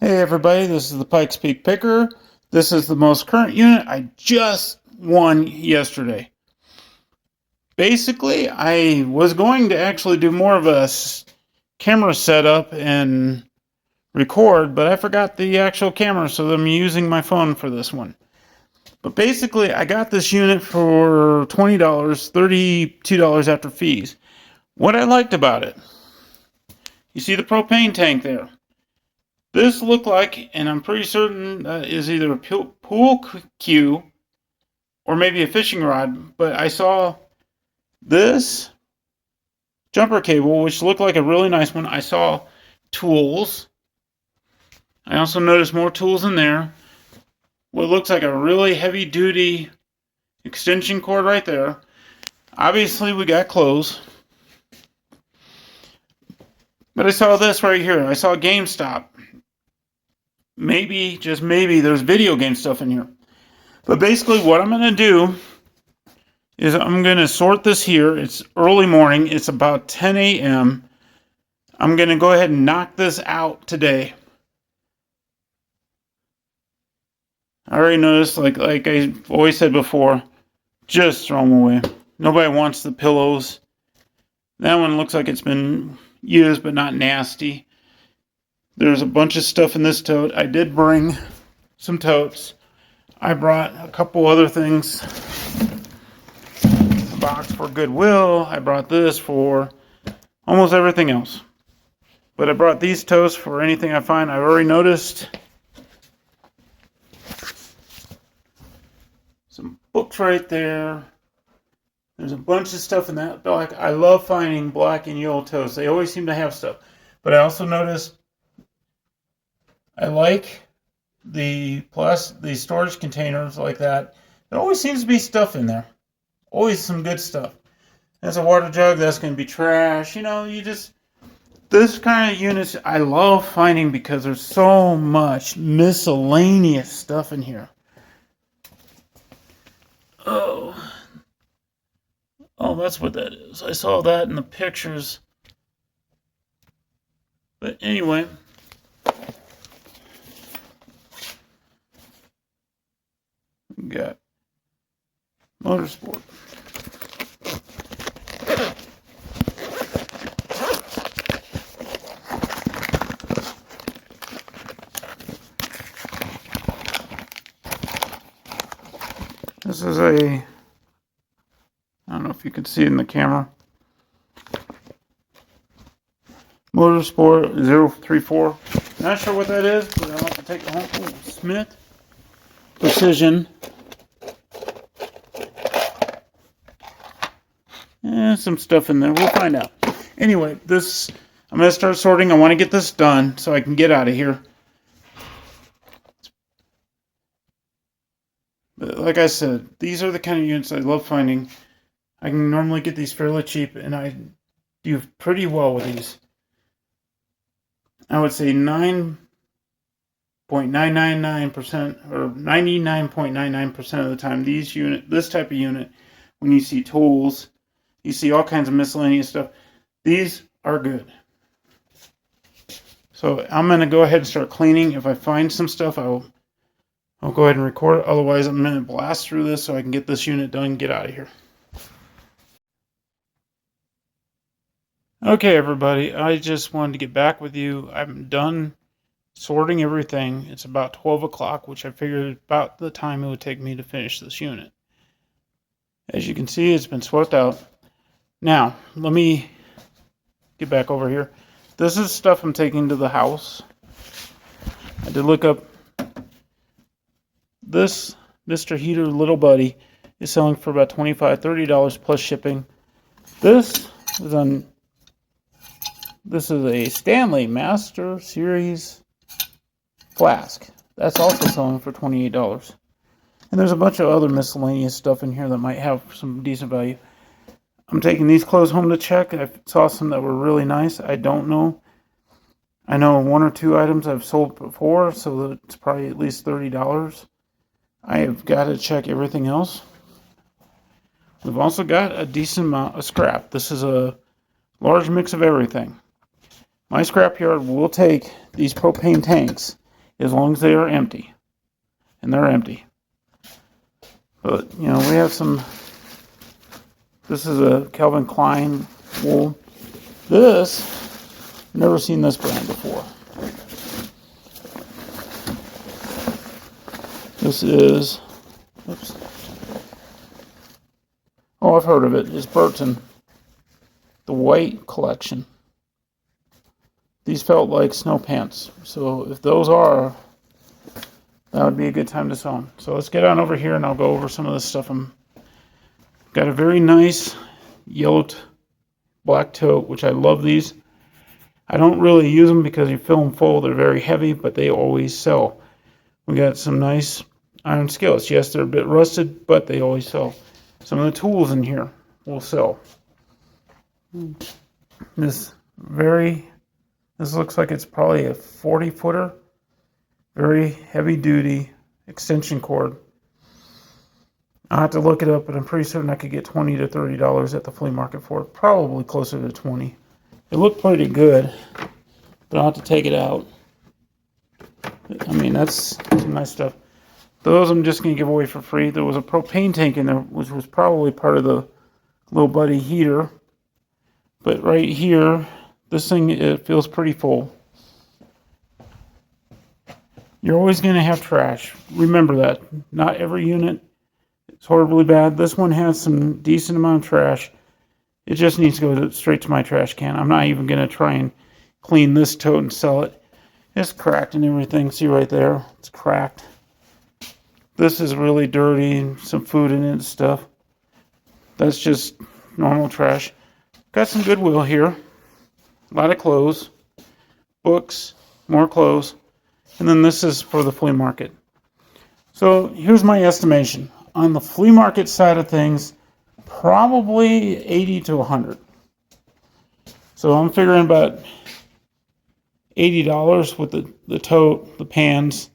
Hey everybody, this is the Pikes Peak Picker. This is the most current unit I just won yesterday. Basically, I was going to actually do more of a camera setup and record, but I forgot the actual camera, so I'm using my phone for this one. But basically, I got this unit for $20, $32 after fees. What I liked about it, you see the propane tank there. This looked like, and I'm pretty certain is either a pool cue or maybe a fishing rod, but I saw this jumper cable, which looked like a really nice one. I saw tools. I also noticed more tools in there. What looks like a really heavy duty extension cord right there. Obviously, we got clothes. But I saw this right here. I saw GameStop. Maybe, just maybe, there's video game stuff in here. But basically what I'm going to do is I'm going to sort this here. It's early morning. It's about 10 a.m. I'm going to go ahead and knock this out today. I already noticed, like I've always said before, just throw them away. Nobody wants the pillows. That one looks like it's been used, but not nasty. There's a bunch of stuff in this tote. I did bring some totes. I brought a couple other things. A box for Goodwill. I brought this for almost everything else. But I brought these totes for anything I find. I've already noticed some books right there. There's a bunch of stuff in that. Like, I love finding black and yellow totes. They always seem to have stuff. But I also noticed I like the storage containers like that. There always seems to be stuff in there. Always some good stuff. That's a water jug. That's going to be trash. You know, this kind of units I love finding because there's so much miscellaneous stuff in here. Oh, that's what that is. I saw that in the pictures. But anyway. We got Motorsport. This is I don't know if you can see it in the camera. Motorsport 034. Not sure what that is, but I'll have to take it home. Ooh, Smith Precision. Some stuff in there. We'll find out. Anyway, I'm going to start sorting. I want to get this done so I can get out of here. But like I said, these are the kind of units I love finding. I can normally get these fairly cheap, and I do pretty well with these. I would say 9.999% or 99.99% of the time, this type of unit, when you see tools, you see all kinds of miscellaneous stuff, these are good. So I'm going to go ahead and start cleaning. If I find some stuff, I'll go ahead and record it. Otherwise, I'm going to blast through this so I can get this unit done and get out of here. Okay, everybody, I just wanted to get back with you. I'm done sorting everything. It's about 12 o'clock, which I figured about the time it would take me to finish this unit. As you can see, it's been swept out. Now, let me get back over here. This is stuff I'm taking to the house. I did look up this Mr. Heater Little Buddy is selling for about $25, $30 plus shipping. This is a Stanley Master Series flask. That's also selling for $28. And there's a bunch of other miscellaneous stuff in here that might have some decent value. I'm taking these clothes home to check. I saw some that were really nice. I don't know. I know one or two items I've sold before, so it's probably at least $30. I have got to check everything else. We've also got a decent amount of scrap. This is a large mix of everything. My scrapyard will take these propane tanks as long as they are empty. And they're empty. But, you know, we have some, this is a Calvin Klein wool. This, I've never seen this brand before. This is, oops. Oh, I've heard of it. It's Burton. The white collection. These felt like snow pants. So if those are, that would be a good time to sew them. So let's get on over here and I'll go over some of this stuff. Got a very nice yellow black tote, which I love these. I don't really use them because you fill them full. They're very heavy, but they always sell. We got some nice iron skillets. Yes, they're a bit rusted, but they always sell. Some of the tools in here will sell. This looks like it's probably a 40-footer. Very heavy duty extension cord. I'll have to look it up, but I'm pretty certain I could get $20 to $30 at the flea market for it. Probably closer to 20. It looked pretty good, but I'll have to take it out. I mean, that's some nice stuff. Those I'm just going to give away for free. There was a propane tank in there, which was probably part of the little buddy heater. But right here, this thing, it feels pretty full. You're always going to have trash. Remember that. Not every unit is horribly bad. This one has some decent amount of trash. It just needs to go straight to my trash can. I'm not even going to try and clean this tote and sell it. It's cracked and everything. See right there? It's cracked. This is really dirty and some food in it and stuff. That's just normal trash. Got some Goodwill here. A lot of clothes. Books. More clothes. And then this is for the flea market. So here's my estimation. On the flea market side of things, probably 80 to 100. So I'm figuring about $80 with the tote, the pans,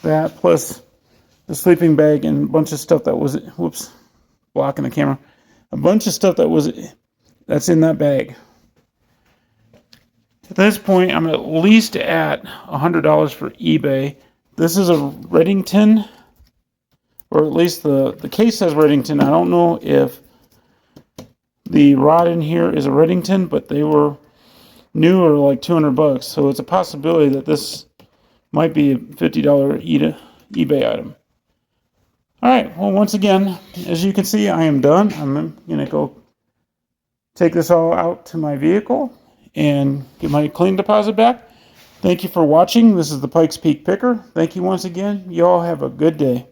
that plus the sleeping bag and a bunch of stuff that was, whoops, blocking the camera. A bunch of stuff that's in that bag. At this point, I'm at least at $100 for eBay. This is a Redington, or at least the case says Redington. I don't know if the rod in here is a Redington, but they were new or like $200. So it's a possibility that this might be a $50 eBay item. All right, well, once again, as you can see, I am done. I'm going to go take this all out to my vehicle and get my clean deposit back. Thank you for watching. This is the Pikes Peak Picker. Thank you once again. You all have a good day.